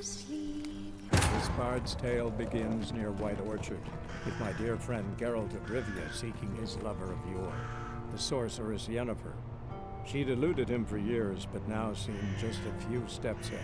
This bard's tale begins near White Orchard, with my dear friend Geralt of Rivia seeking his lover of yore, the sorceress Yennefer. She'd eluded him for years, but now seemed just a few steps ahead.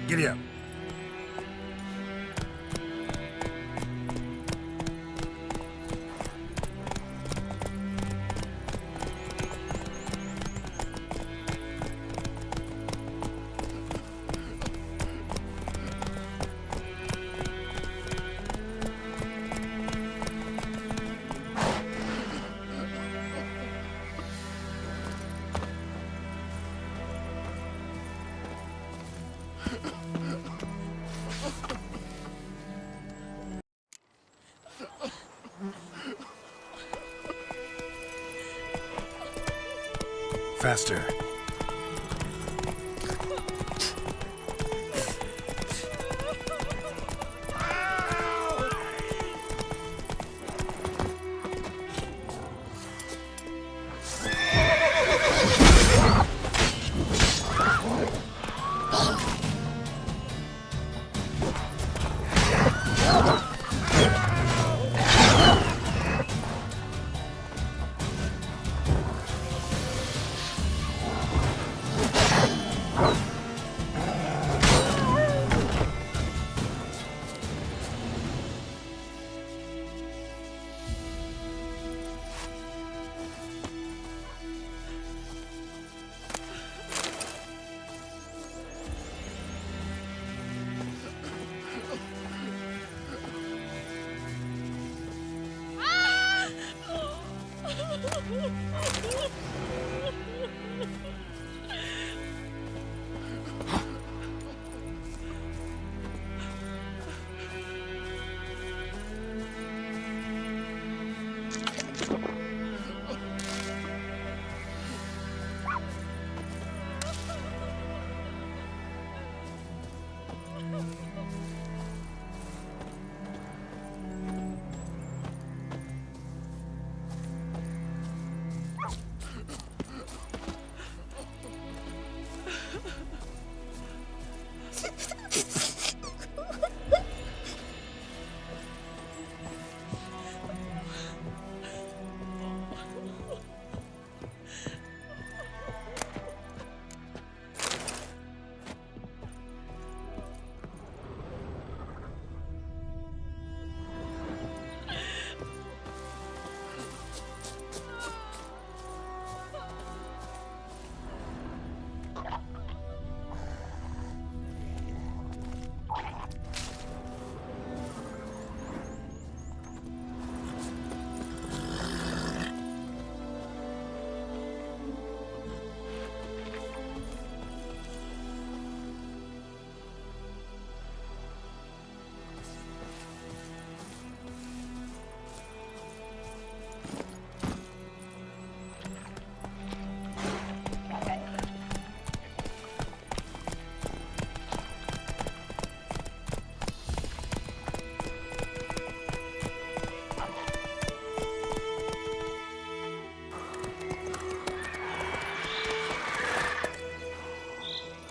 Giddy up. Faster.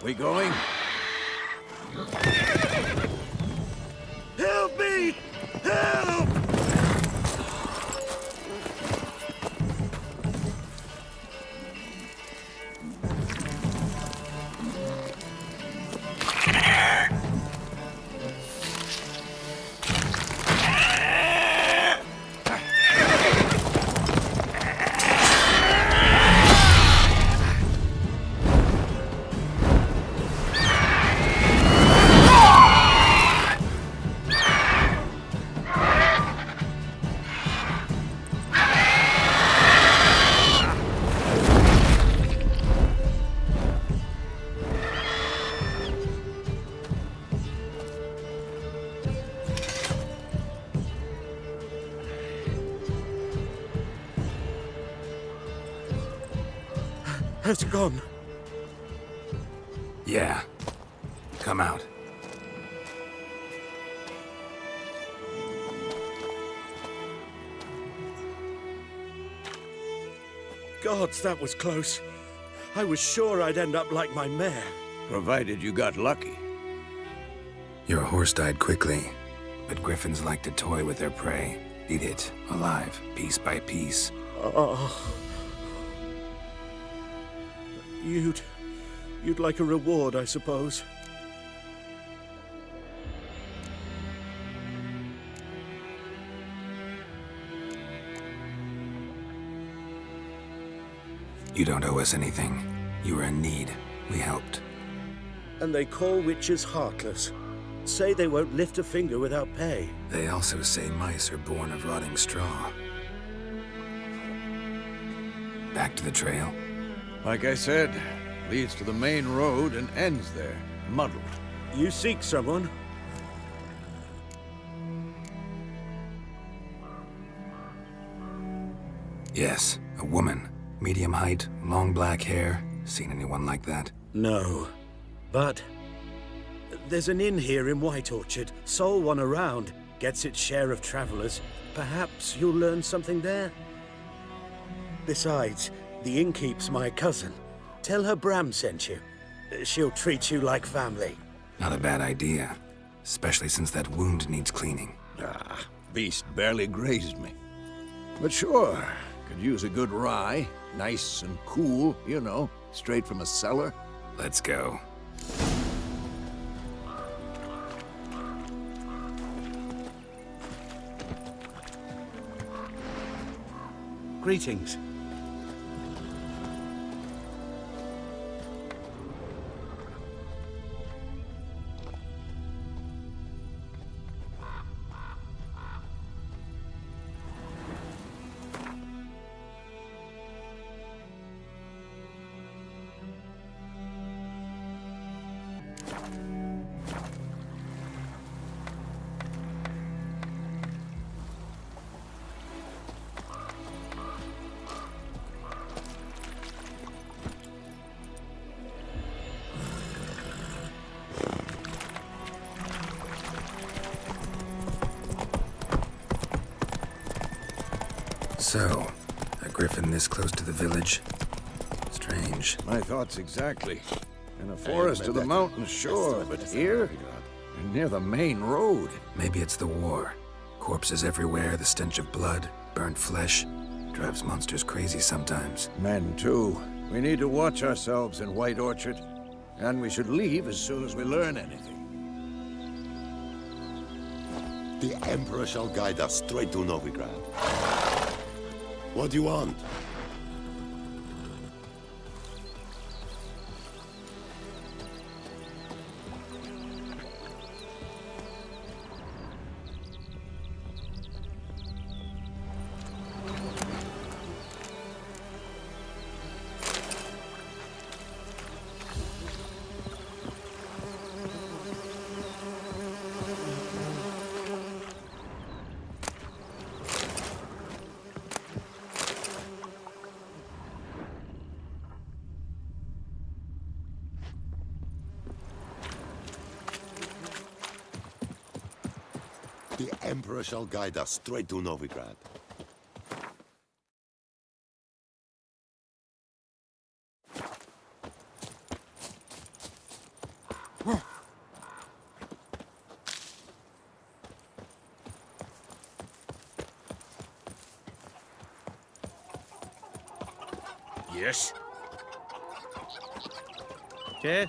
We going? Help me! Help! Has it gone? Yeah. Come out. Gods, that was close. I was sure I'd end up like my mare. Provided you got lucky. Your horse died quickly, but griffins like to toy with their prey. Eat it, alive, piece by piece. Oh. You'd like a reward, I suppose. You don't owe us anything. You were in need. We helped. And they call witches heartless. Say they won't lift a finger without pay. They also say mice are born of rotting straw. Back to the trail? Like I said, leads to the main road and ends there, muddled. You seek someone? Yes, a woman. Medium height, long black hair. Seen anyone like that? No. But there's an inn here in White Orchard. Sole one around. Gets its share of travelers. Perhaps you'll learn something there? Besides, the innkeep's my cousin. Tell her Bram sent you. She'll treat you like family. Not a bad idea. Especially since that wound needs cleaning. Ah, beast barely grazed me. But sure, could use a good rye. Nice and cool, you know, straight from a cellar. Let's go. Greetings. So, a griffin this close to the village? Strange. My thoughts exactly. In a forest to the mountains, sure, but here? And near the main road. Maybe it's the war. Corpses everywhere, the stench of blood, burnt flesh. Drives monsters crazy sometimes. Men, too. We need to watch ourselves in White Orchard. And we should leave as soon as we learn anything. The Emperor shall guide us straight to Novigrad. What do you want? The Emperor shall guide us straight to Novigrad. Yes? Okay.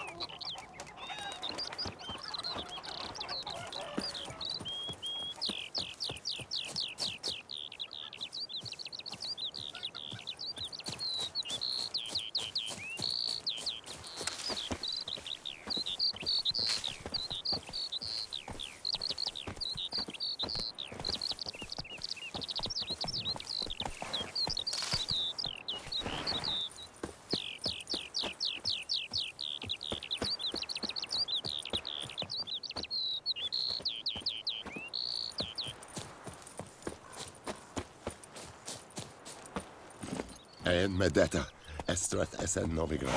And Medetta, Estret Essen Novigrad.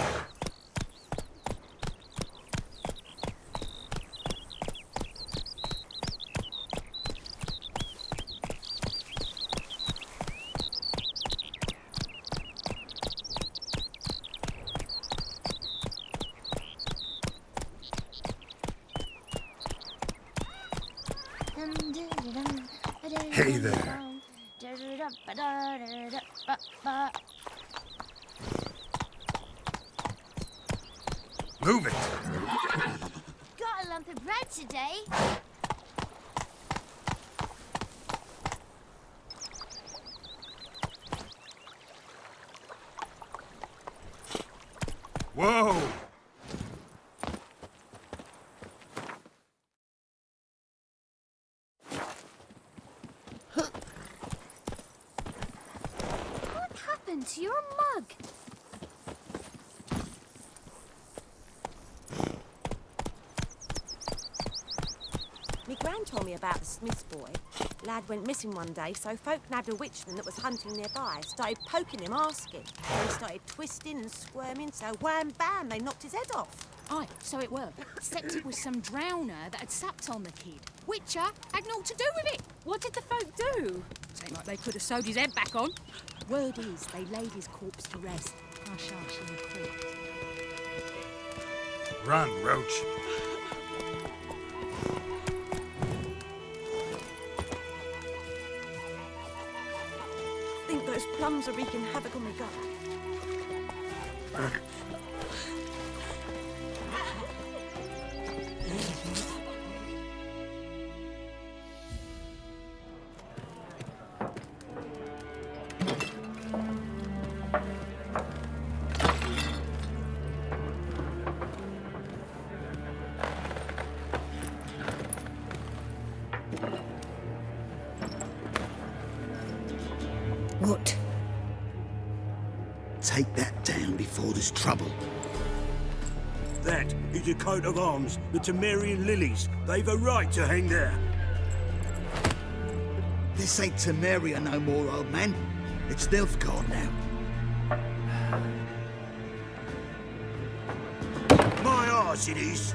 Hey there. Move it! Got a lump of bread today. Whoa! What happened to your mug? Me gran told me about the Smith's boy. Lad went missing one day, so folk nabbed a witchman that was hunting nearby. Started poking him, asking. He started twisting and squirming, so wham bam, they knocked his head off. Aye, so it were. Except it was some drowner that had sapped on the kid. Witcher had naught to do with it. What did the folk do? Seemed like they could have sewed his head back on. Word is, they laid his corpse to rest. Hush hush in the crypt. Run, Roach. Think those plums are wreaking havoc on my gut. What? Take that down before there's trouble. That is a coat of arms, the Temerian lilies. They've a right to hang there. This ain't Temeria no more, old man. It's Nilfgaard now. My arse it is.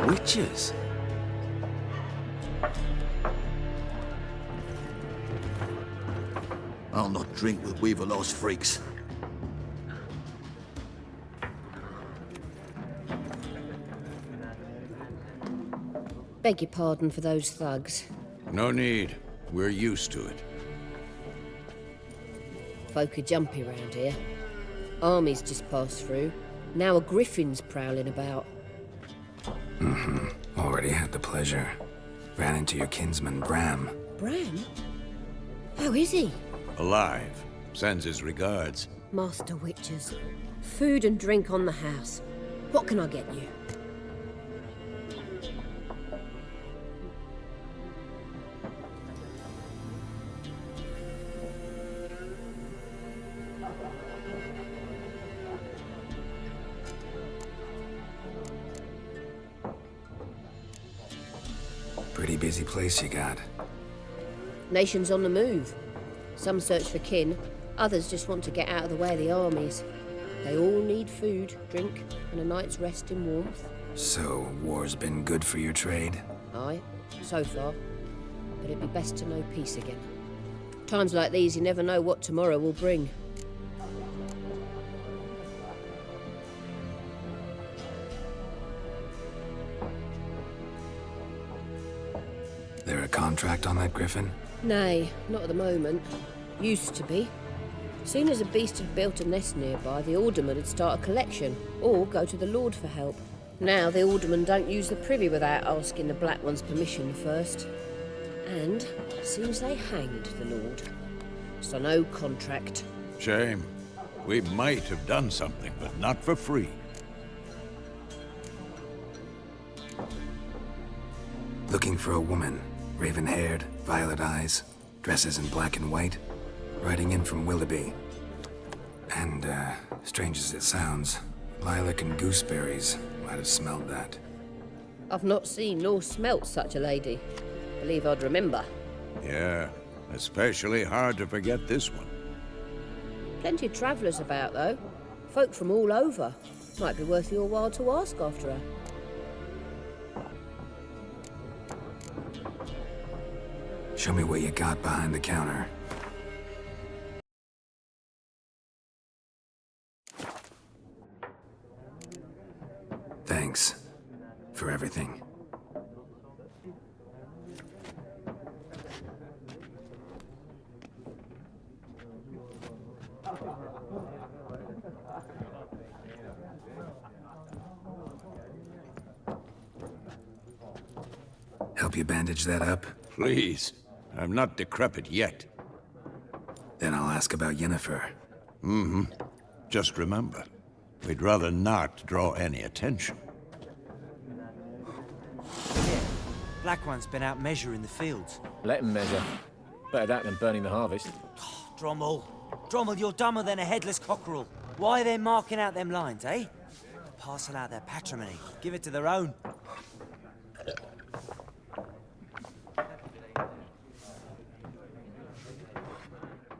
Witches? I'll not drink with Weaverlaw's freaks. Beg your pardon for those thugs. No need. We're used to it. Folk are jumpy round here. Armies just passed through. Now a griffin's prowling about. Already had the pleasure. Ran into your kinsman, Bram. Bram? How is he? Alive. Sends his regards. Master Witchers. Food and drink on the house. What can I get you? Pretty busy place you got. Nations on the move. Some search for kin, others just want to get out of the way of the armies. They all need food, drink, and a night's rest in warmth. So, war's been good for your trade? Aye, so far. But it'd be best to know peace again. Times like these, you never know what tomorrow will bring. There a contract on that griffin? Nay, not at the moment. Used to be. Soon as a beast had built a nest nearby, the alderman would start a collection, or go to the Lord for help. Now the aldermen don't use the privy without asking the Black One's permission first. And seems they hanged the Lord. So no contract. Shame. We might have done something, but not for free. Looking for a woman. Raven-haired, violet eyes, dresses in black and white, riding in from Willoughby. And, strange as it sounds, lilac and gooseberries might have smelled that. I've not seen nor smelt such a lady. Believe I'd remember. Yeah, especially hard to forget this one. Plenty of travellers about, though. Folk from all over. Might be worth your while to ask after her. Show me what you got behind the counter. Thanks for everything. Help you bandage that up? Please. I'm not decrepit yet. Then I'll ask about Yennefer. Mm-hmm. Just remember, we'd rather not draw any attention. Yeah, Black One's been out measuring the fields. Let him measure. Better that than burning the harvest. Drommel. Drommel, you're dumber than a headless cockerel. Why are they marking out them lines, eh? Parcel out their patrimony. Give it to their own.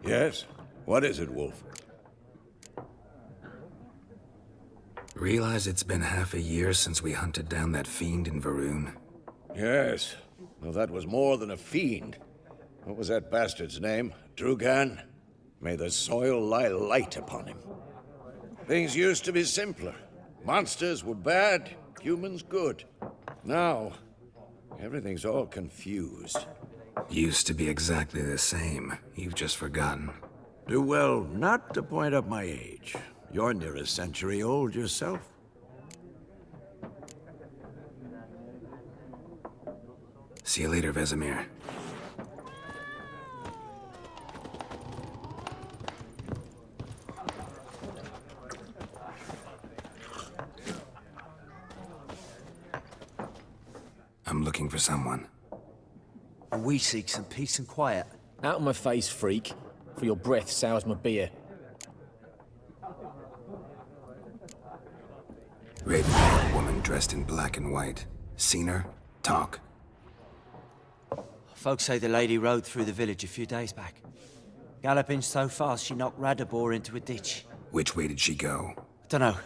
Yes? What is it, Wolf? Realize it's been half a year since we hunted down that fiend in Varun? Yes. Well, that was more than a fiend. What was that bastard's name? Drugan? May the soil lie light upon him. Things used to be simpler. Monsters were bad, humans good. Now, everything's all confused. Used to be exactly the same. You've just forgotten. Do well not to point up my age. You're near a century old yourself. See you later, Vesemir. I'm looking for someone. We seek some peace and quiet. Out of my face, freak. For your breath sours my beer. Raven-haired woman dressed in black and white. Seen her? Talk. Folks say the lady rode through the village a few days back. Galloping so fast she knocked Radabor into a ditch. Which way did she go? Dunno.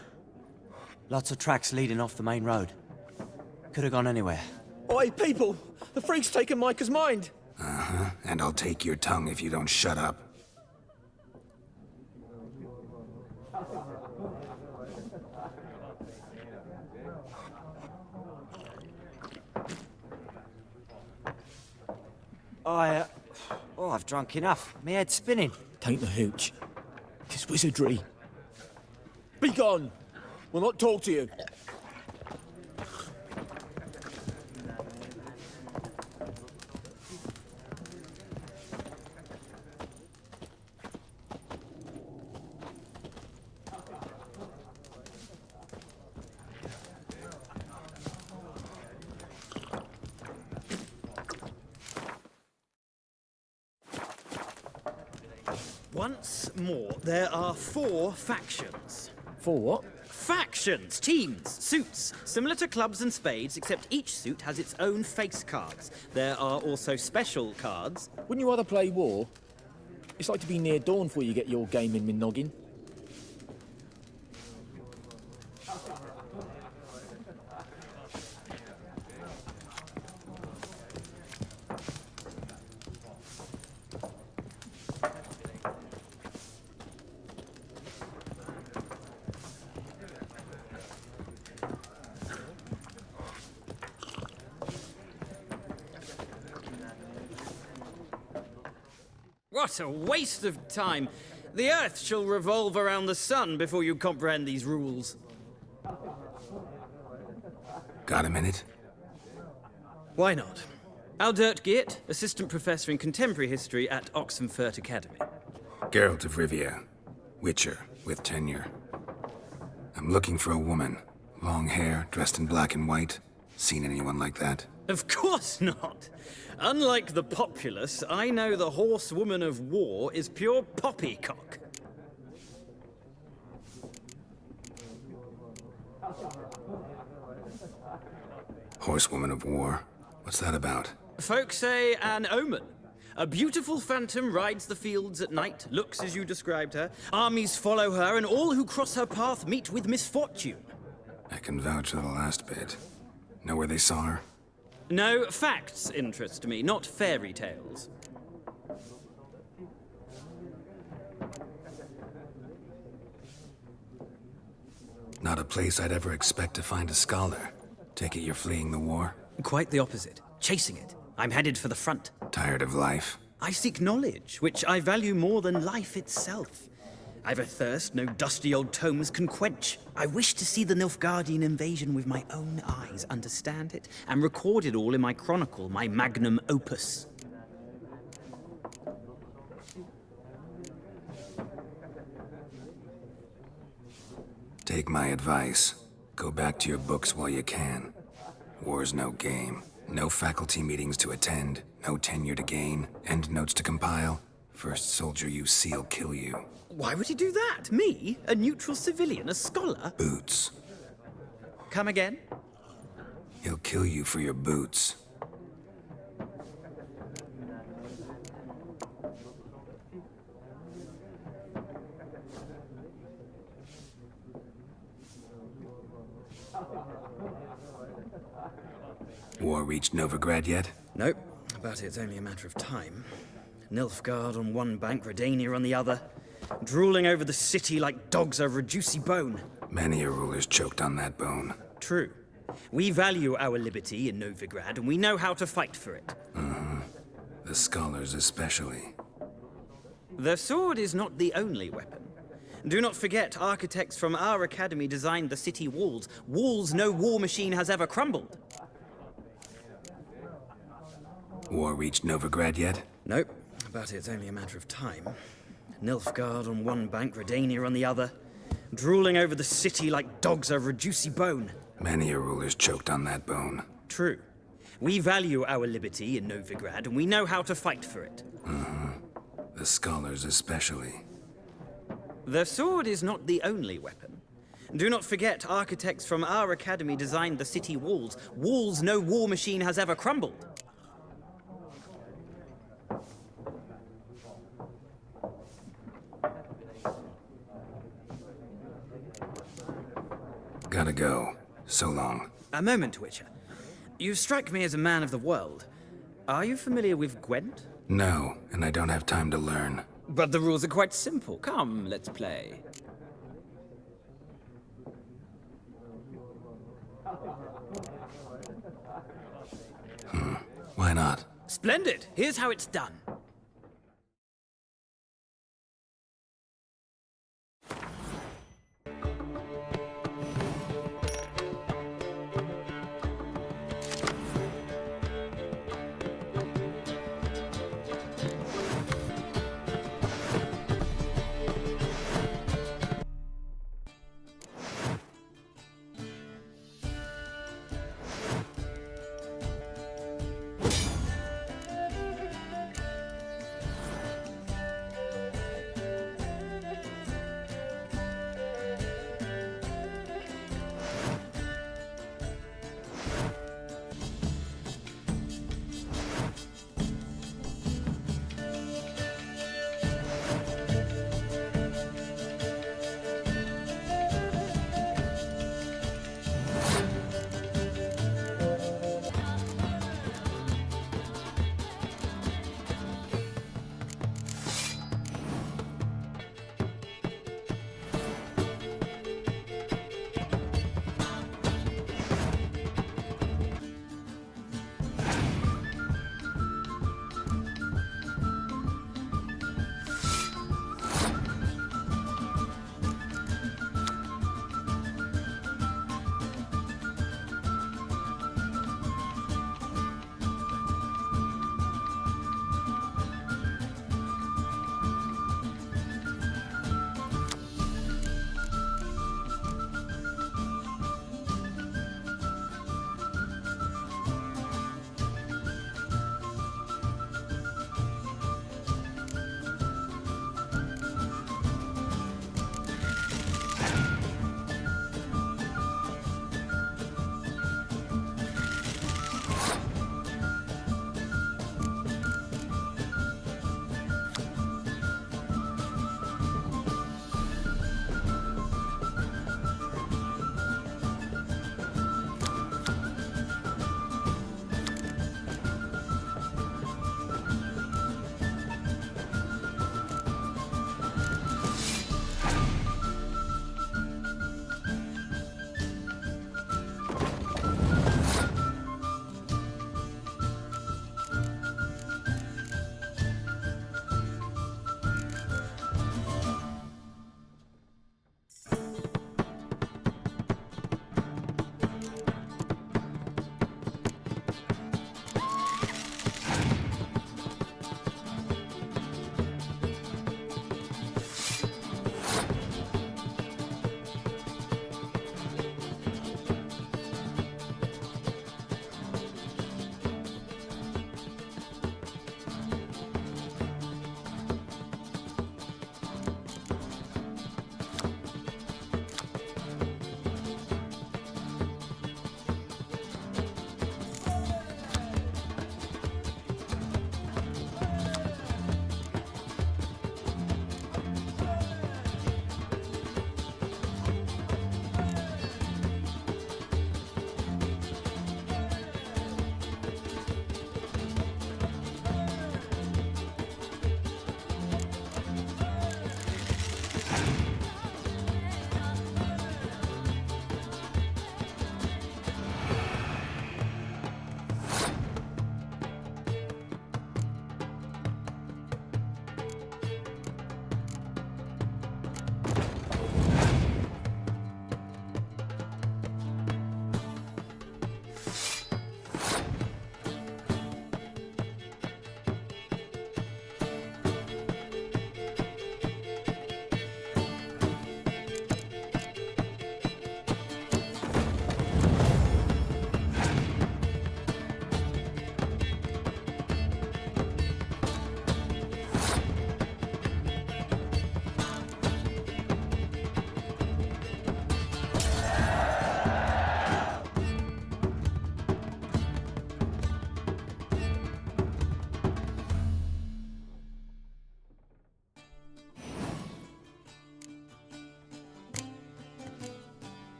Lots of tracks leading off the main road. Could have gone anywhere. Oi, people! The freak's taken Micah's mind! Uh-huh. And I'll take your tongue if you don't shut up. I've drunk enough. Me head's spinning. Tain't the hooch. 'Tis wizardry. Be gone! We'll not talk to you. Once more, there are 4 factions. 4 what? Factions, teams, suits, similar to clubs and spades, except each suit has its own face cards. There are also special cards. Wouldn't you rather play war? It's like to be near dawn before you get your game in noggin. What a waste of time. The Earth shall revolve around the sun before you comprehend these rules. Got a minute? Why not? Aldert Geert, Assistant Professor in Contemporary History at Oxenfurt Academy. Geralt of Rivia. Witcher, with tenure. I'm looking for a woman. Long hair, dressed in black and white. Seen anyone like that? Of course not. Unlike the populace, I know the horsewoman of war is pure poppycock. Horsewoman of war? What's that about? Folk say an omen. A beautiful phantom rides the fields at night, looks as you described her. Armies follow her, and all who cross her path meet with misfortune. I can vouch for the last bit. Know where they saw her? No, facts interest me, not fairy tales. Not a place I'd ever expect to find a scholar. Take it you're fleeing the war? Quite the opposite. Chasing it. I'm headed for the front. Tired of life? I seek knowledge, which I value more than life itself. I've a thirst no dusty old tomes can quench. I wish to see the Nilfgaardian invasion with my own eyes, understand it, and record it all in my chronicle, my magnum opus. Take my advice. Go back to your books while you can. War's no game. No faculty meetings to attend, no tenure to gain, end notes to compile. First soldier you see'll kill you. Why would he do that? Me? A neutral civilian? A scholar? Boots. Come again? He'll kill you for your boots. War reached Novigrad yet? Nope, but it's only a matter of time. Nilfgaard on one bank, Redania on the other, drooling over the city like dogs over a juicy bone. Many a ruler's choked on that bone. True. We value our liberty in Novigrad, and we know how to fight for it. The scholars especially. The sword is not the only weapon. Do not forget, architects from our academy designed the city walls. Walls no war machine has ever crumbled. War reached Novigrad yet? Nope, but it's only a matter of time. Nilfgaard on one bank, Redania on the other, drooling over the city like dogs over a juicy bone. Many a ruler's choked on that bone. True. We value our liberty in Novigrad, and we know how to fight for it. The scholars especially. The sword is not the only weapon. Do not forget, architects from our academy designed the city walls. Walls no war machine has ever crumbled. Gotta go. So long. A moment, Witcher. You strike me as a man of the world. Are you familiar with Gwent? No, and I don't have time to learn. But the rules are quite simple. Come, let's play. Why not? Splendid! Here's how it's done.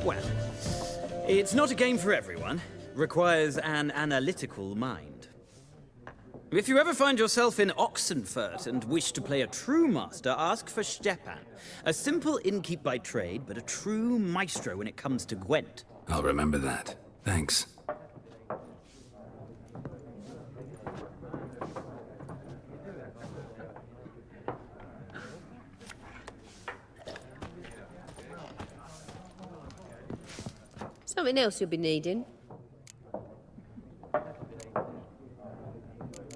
Well, it's not a game for everyone. Requires an analytical mind. If you ever find yourself in Oxenfurt and wish to play a true master, ask for Stepan. A simple innkeep by trade, but a true maestro when it comes to Gwent. I'll remember that. Thanks. Something else you'll be needing.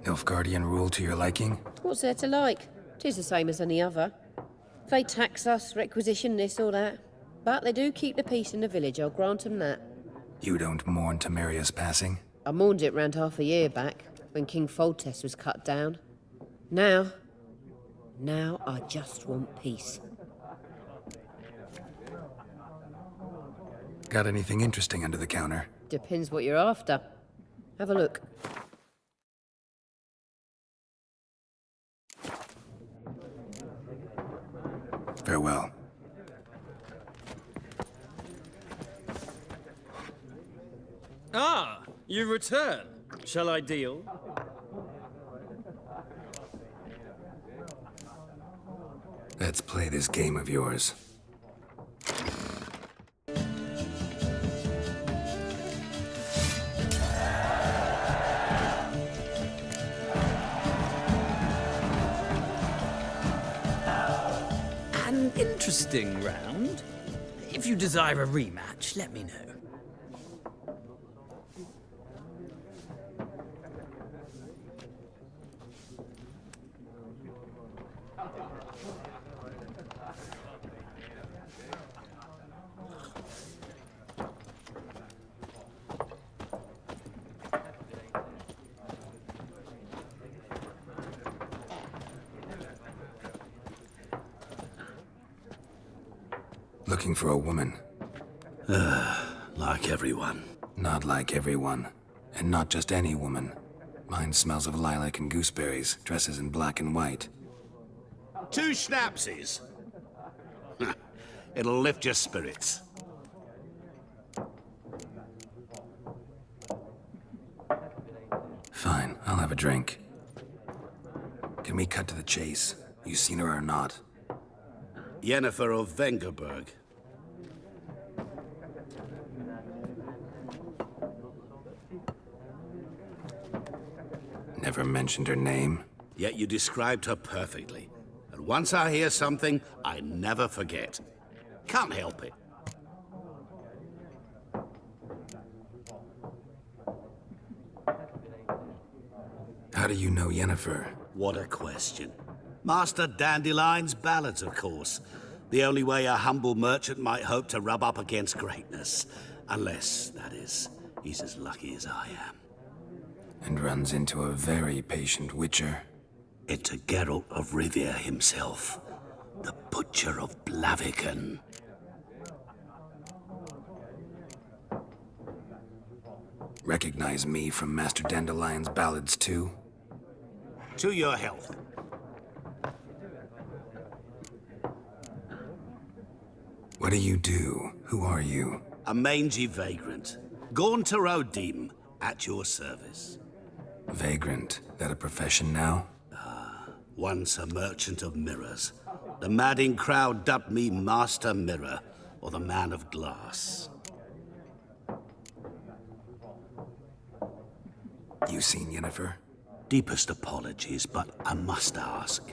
Nilfgaardian rule to your liking? What's there to like? 'Tis the same as any other. They tax us, requisition this or that. But they do keep the peace in the village, I'll grant 'em that. You don't mourn Temeria's passing? I mourned it round half a year back, when King Foltest was cut down. Now I just want peace. Got anything interesting under the counter? Depends what you're after. Have a look. Farewell. Ah, you return. Shall I deal? Let's play this game of yours. An interesting round. If you desire a rematch, let me know. Looking for a woman. Like everyone. Not like everyone. And not just any woman. Mine smells of lilac and gooseberries, dresses in black and white. 2 schnapsies. It'll lift your spirits. Fine, I'll have a drink. Can we cut to the chase? You seen her or not? Yennefer of Vengerberg. Never mentioned her name. Yet you described her perfectly. And once I hear something, I never forget. Can't help it. How do you know Yennefer? What a question. Master Dandelion's ballads, of course. The only way a humble merchant might hope to rub up against greatness. Unless, that is, he's as lucky as I am. And runs into a very patient witcher. Into Geralt of Rivia himself. The Butcher of Blaviken. Recognize me from Master Dandelion's ballads too? To your health. What do you do? Who are you? A mangy vagrant. Gone to Rodim, at your service. Vagrant? That a profession now? Once a merchant of mirrors. The madding crowd dubbed me Master Mirror, or the Man of Glass. You seen Yennefer? Deepest apologies, but I must ask.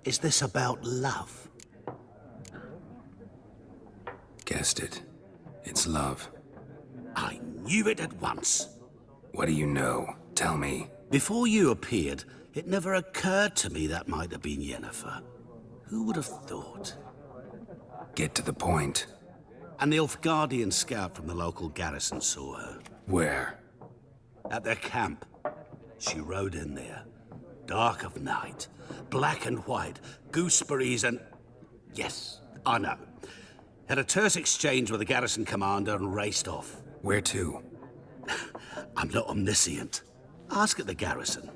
Is this about love? Guessed it. It's love. I knew it at once. What do you know? Tell me. Before you appeared, it never occurred to me that might have been Yennefer. Who would have thought? Get to the point. An Nilfgaardian scout from the local garrison saw her. Where? At their camp. She rode in there. Dark of night. Black and white. Gooseberries and... Yes, I know. Had a terse exchange with the garrison commander and raced off. Where to? I'm not omniscient. Ask at the garrison.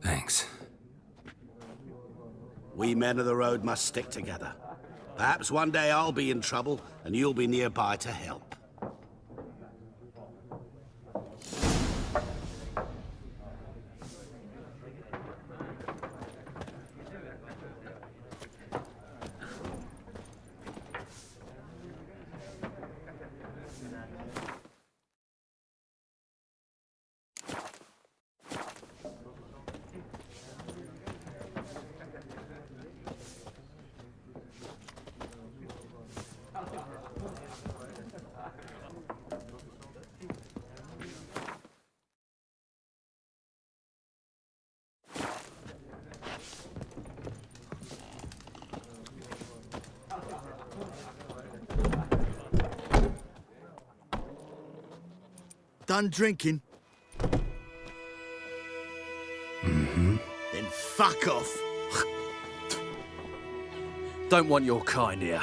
Thanks. We men of the road must stick together. Perhaps one day I'll be in trouble and you'll be nearby to help. Done drinking? Mm-hmm. Then fuck off. Don't want your kind here.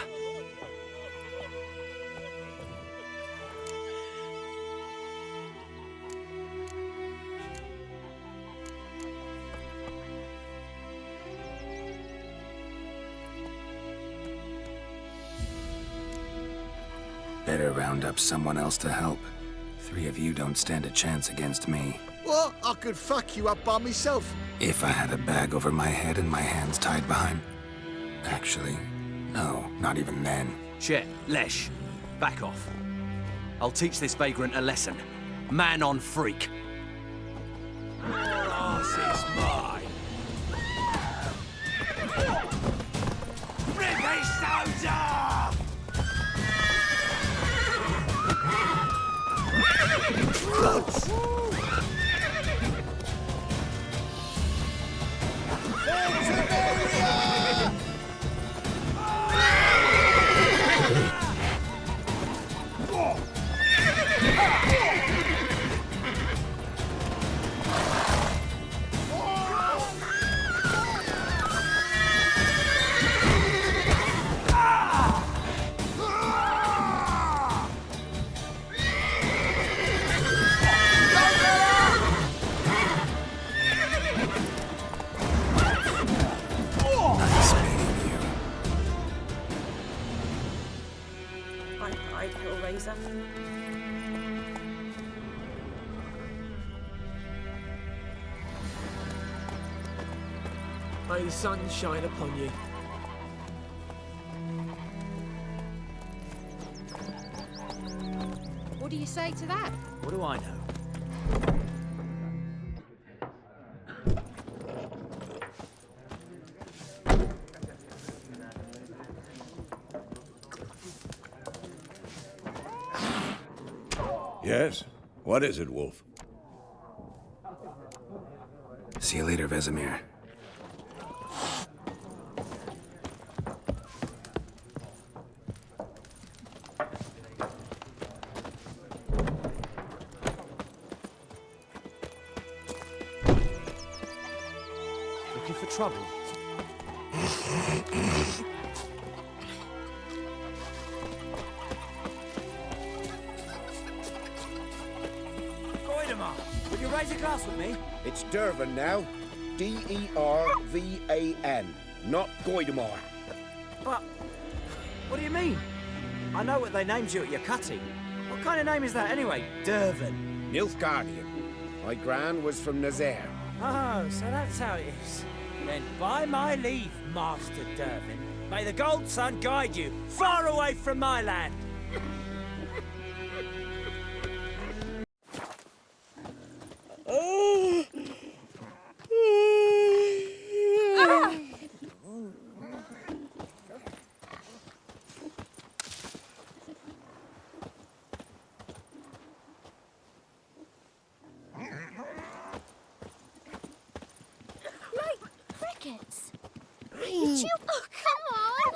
Better round up someone else to help. 3 of you don't stand a chance against me. What? I could fuck you up by myself. If I had a bag over my head and my hands tied behind... Actually, no, not even then. Chet, Lesh, back off. I'll teach this vagrant a lesson. Man on freak. Your ass is mine. Rippy soda! I'd Hellraiser. May the sun shine upon you. What do you say to that? What do I know? Yes? What is it, Wolf? See you later, Vesemir. Looking for trouble? Will you raise a glass with me? It's Dervan now. D-E-R-V-A-N, not Goidamar. But, what do you mean? I know what they named you at your cutting. What kind of name is that anyway? Dervan. Nilfgaardian. My gran was from Nazaire. Oh, so that's how it is. Then by my leave, Master Dervan, may the Gold Sun guide you far away from my land. Crickets! Did you? Oh, come on!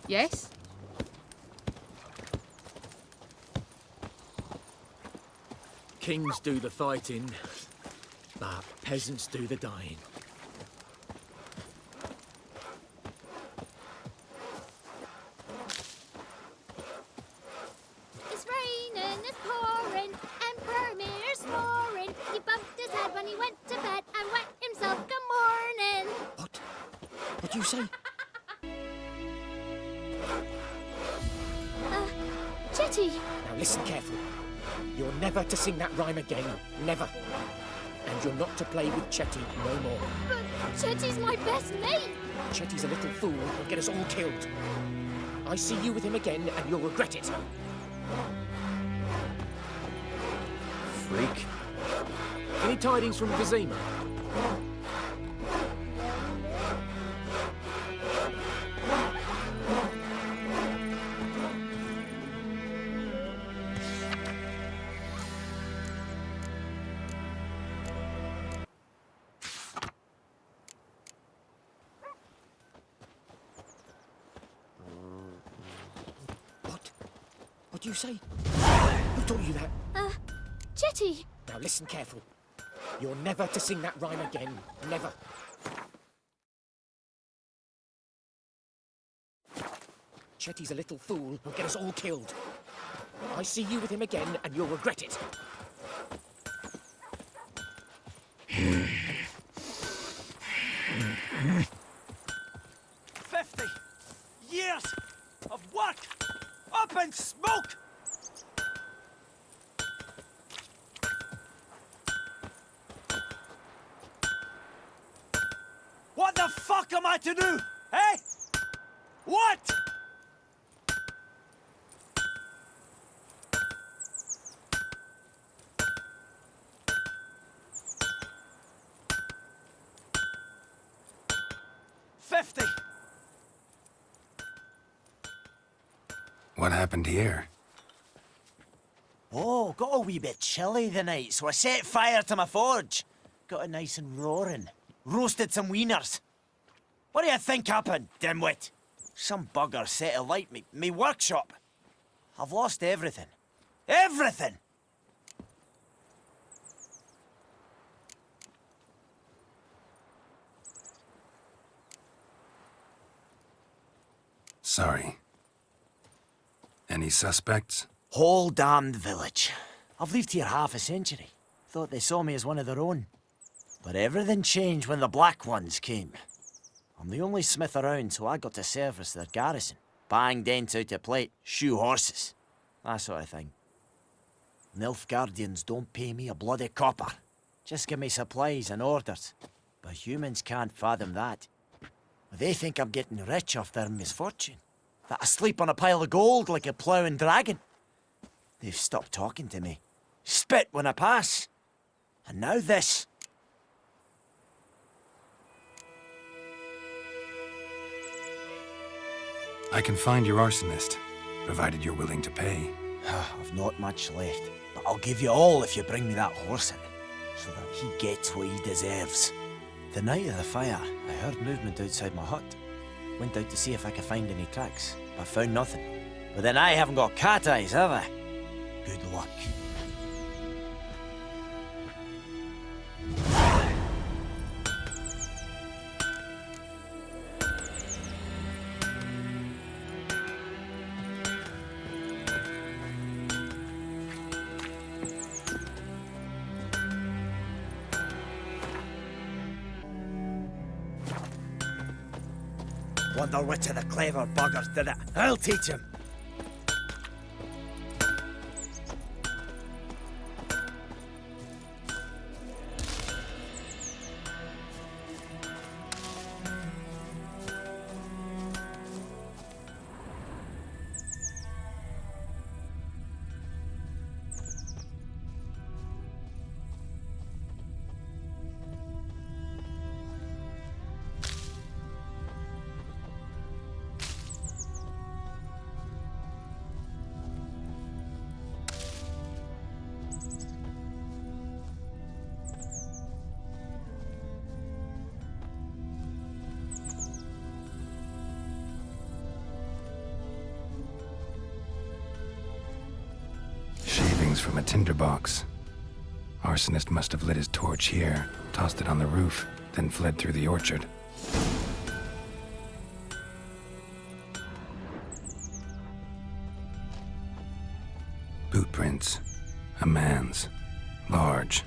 Yes? Kings do the fighting, but peasants do the dying. It's raining, it's pouring, Emperor Mir's more. he went to bed and wet himself. Good morning. What do you say? Chetty. Now listen carefully. You're never to sing that rhyme again. Never. And you're not to play with Chetty no more. But Chetty's my best mate. Chetty's a little fool who'll get us all killed. I see you with him again and you'll regret it. Freak. Any tidings from Vizima? What do you say? Who taught you that? Chetty. Now listen careful. You're never to sing that rhyme again. Never. Chetty's a little fool who'll get us all killed. I see you with him again and you'll regret it. 50 years of work up in smoke! What the fuck am I to do? Eh? What? What happened here? Oh, got a wee bit chilly the night, so I set fire to my forge. Got it nice and roaring. Roasted some wieners. What do you think happened, dimwit? Some bugger set alight me workshop. I've lost everything. Everything! Sorry. Any suspects? Whole damned village. I've lived here half a century. Thought they saw me as one of their own. But everything changed when the Black Ones came. I'm the only smith around, so I got to service their garrison. Bang dents out of plate, shoe horses. That sort of thing. Nilfgaardians don't pay me a bloody copper. Just give me supplies and orders. But humans can't fathom that. They think I'm getting rich off their misfortune. That I sleep on a pile of gold like a ploughing dragon. They've stopped talking to me. Spit when I pass. And now this. I can find your arsonist, provided you're willing to pay. I've not much left, but I'll give you all if you bring me that horse in, so that he gets what he deserves. The night of the fire, I heard movement outside my hut. Went out to see if I could find any tracks, but found nothing. But then I haven't got cat eyes, have I? Good luck. Wonder which of the clever buggers did it. I'll teach him. From a tinderbox. Arsonist must have lit his torch here, tossed it on the roof, then fled through the orchard. Boot prints. A man's. Large.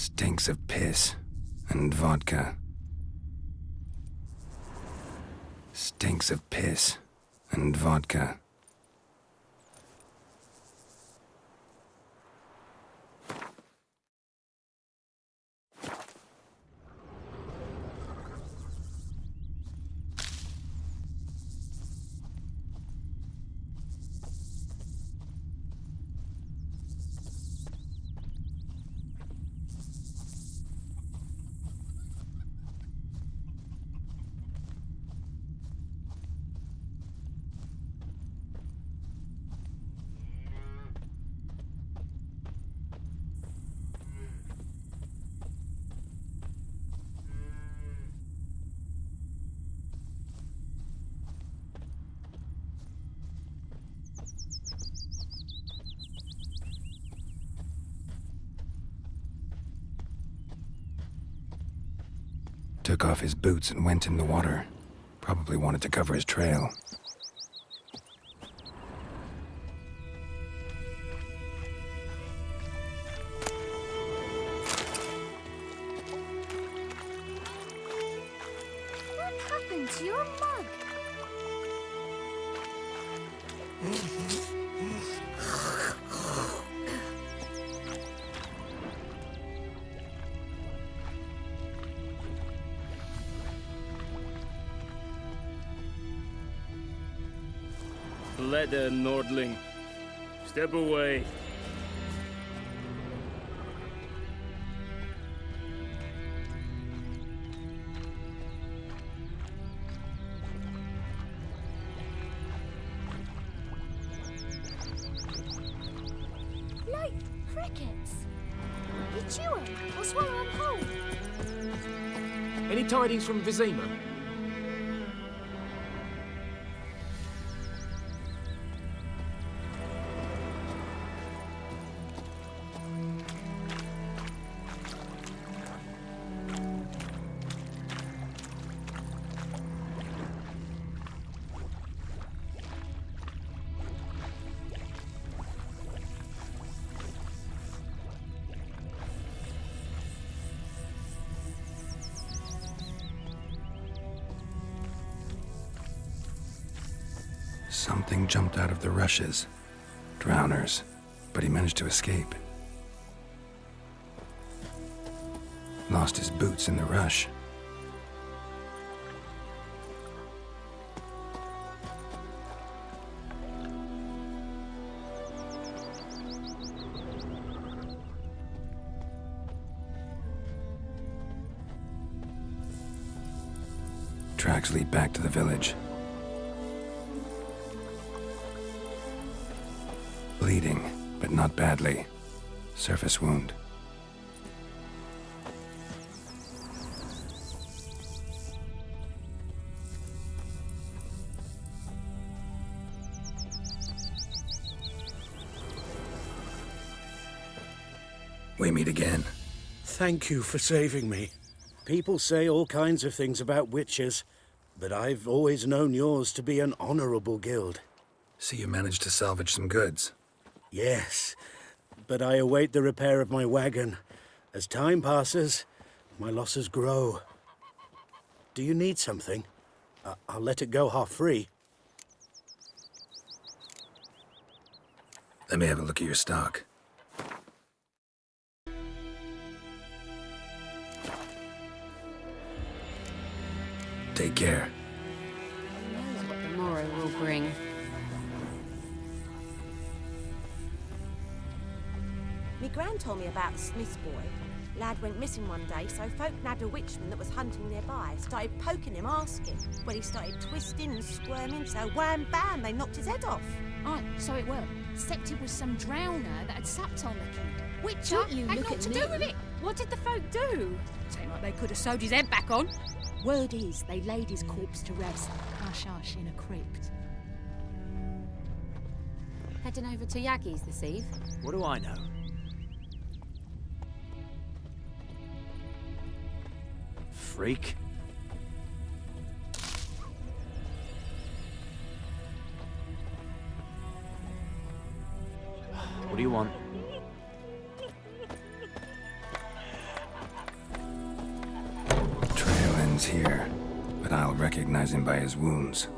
Stinks of piss and vodka. Stinks of piss and vodka. Took off his boots and went in the water. Probably wanted to cover his trail. What happened to your mug? Leather, Nordling. Step away. Like crickets. You chew 'em or swallow 'em whole. Any tidings from Vizima? Something jumped out of the rushes. Drowners. But he managed to escape. Lost his boots in the rush. Tracks lead back to the village. Bleeding, but not badly. Surface wound. We meet again. Thank you for saving me. People say all kinds of things about witches, but I've always known yours to be an honorable guild. So you managed to salvage some goods? Yes, but I await the repair of my wagon. As time passes, my losses grow. Do you need something? I'll let it go half-free. Let me have a look at your stock. Take care. Who knows what the morrow will bring? Me gran told me about the Smith's boy. Lad went missing one day, so folk nabbed a witchman that was hunting nearby. Started poking him, asking. Well, he started twisting and squirming, so wham bam, they knocked his head off. Aye, so it were. Except it was some drowner that had sapped on the kid. Which Don't you had look naught at to me. do with it. What did the folk do? Seemed like they could have sewed his head back on. Word is, they laid his corpse to rest, hush-hush, in a crypt. Heading over to Yaggi's this eve. What do I know? Freak. What do you want? judging by his wounds.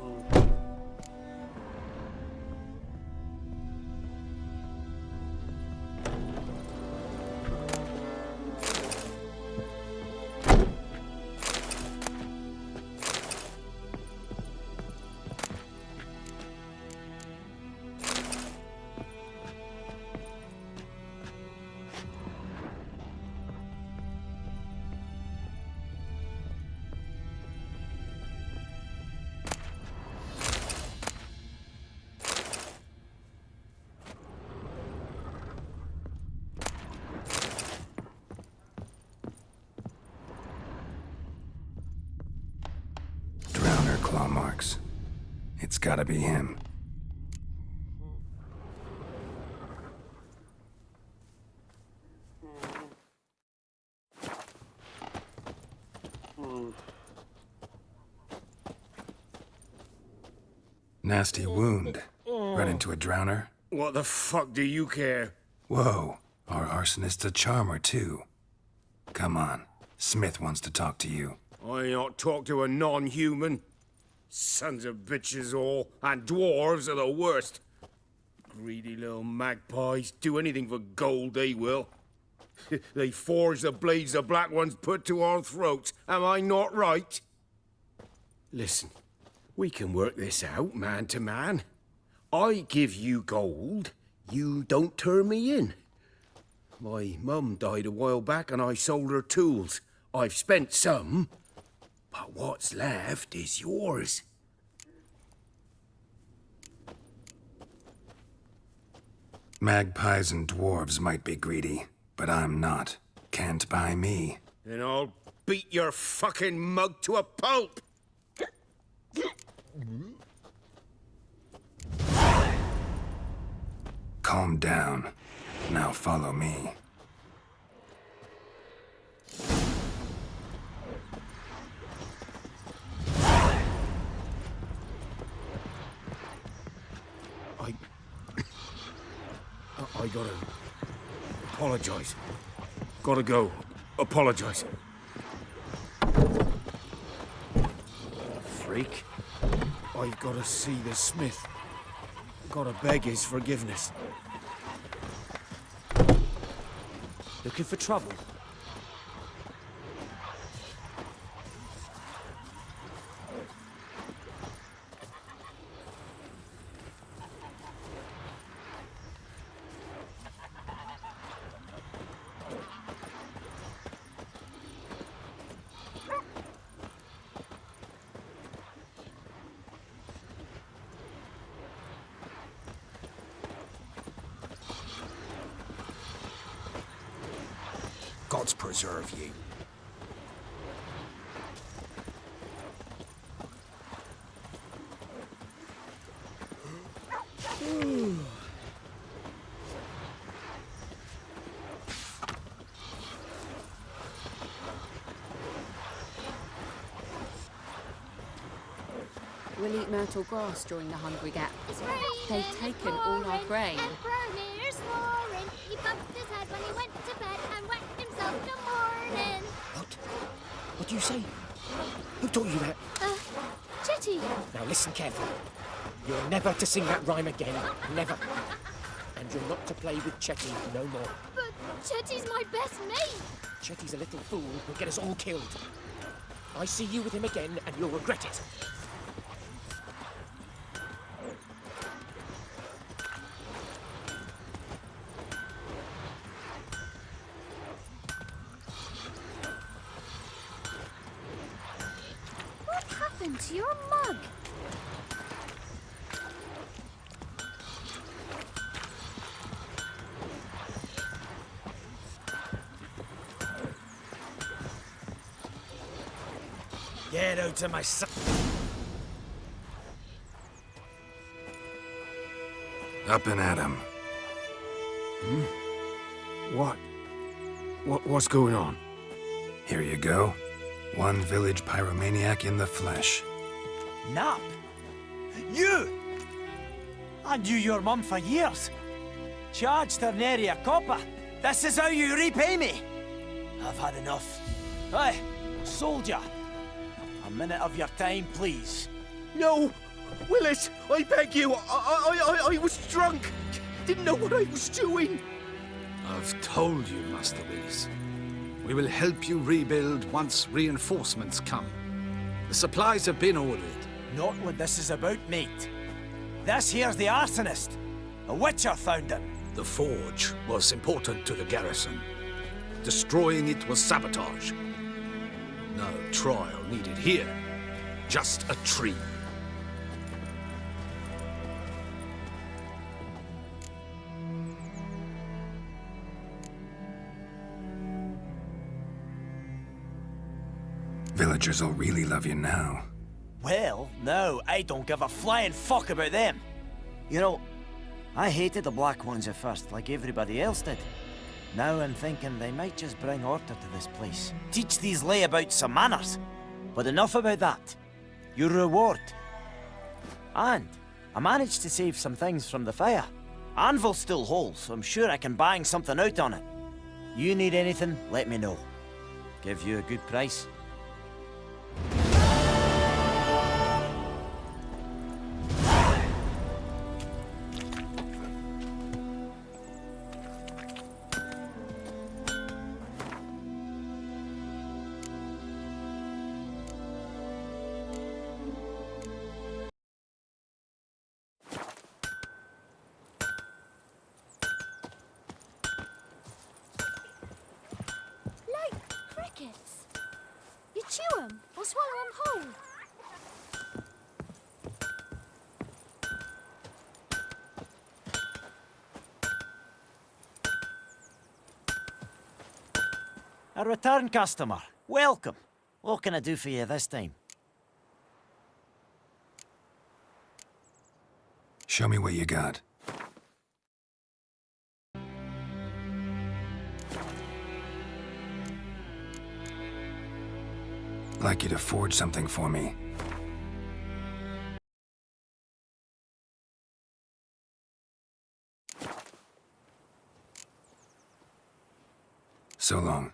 Claw marks. It's gotta be him. Nasty wound. Run into a drowner? What the fuck do you care? Whoa, our arsonist's a charmer too. Come on, Smith wants to talk to you. I ain't not talk to a non-human. Sons of bitches all, and dwarves are the worst. Greedy little magpies, do anything for gold, they will. They forge the blades the black ones put to our throats, am I not right? Listen, we can work this out, man to man. I give you gold, you don't turn me in. My mum died a while back and I sold her tools. I've spent some, but what's left is yours. Magpies and dwarves might be greedy, but I'm not. Can't buy me. Then I'll beat your fucking mug to a pulp! Calm down. Now follow me. I gotta apologize. Gotta go. Apologize. Freak. I've gotta see the Smith. Gotta beg his forgiveness. Looking for trouble? Gods preserve you. We'll eat myrtle grass during the Hungry Gap. They've taken all our grain. He bumped his head when he went to bed and whacked himself in the morning. What do you say? Who taught you that? Chetty. Now listen carefully. You're never to sing that rhyme again. Never. And you're not to play with Chetty no more. But Chetty's my best mate. Chetty's a little fool who'll get us all killed. I see you with him again and you'll regret it. What happened to your mug? Get out of my sight. Up and at him. What's going on? Here you go. One village pyromaniac in the flesh. Nap? You! I knew your mum for years. Charged her nary a copper. This is how you repay me. I've had enough. Aye, soldier. A minute of your time, please. No! Willis, I beg you! I was drunk! Didn't know what I was doing! I've told you, Master Willis. We will help you rebuild once reinforcements come. The supplies have been ordered. Not what this is about, mate. This here's the arsonist. A witcher found him. The forge was important to the garrison. Destroying it was sabotage. No trial needed here. Just a tree. Villagers will really love you now. Well, no, I don't give a flying fuck about them. You know, I hated the Black Ones at first, like everybody else did. Now I'm thinking they might just bring order to this place. Teach these layabouts some manners. But enough about that. Your reward. And I managed to save some things from the fire. Anvil's still whole, so I'm sure I can bang something out on it. You need anything, let me know. Give you a good price. Like crickets. You chew 'em or swallow 'em whole. A return customer. Welcome. What can I do for you this time? Show me what you got. I'd like you to forge something for me. So long.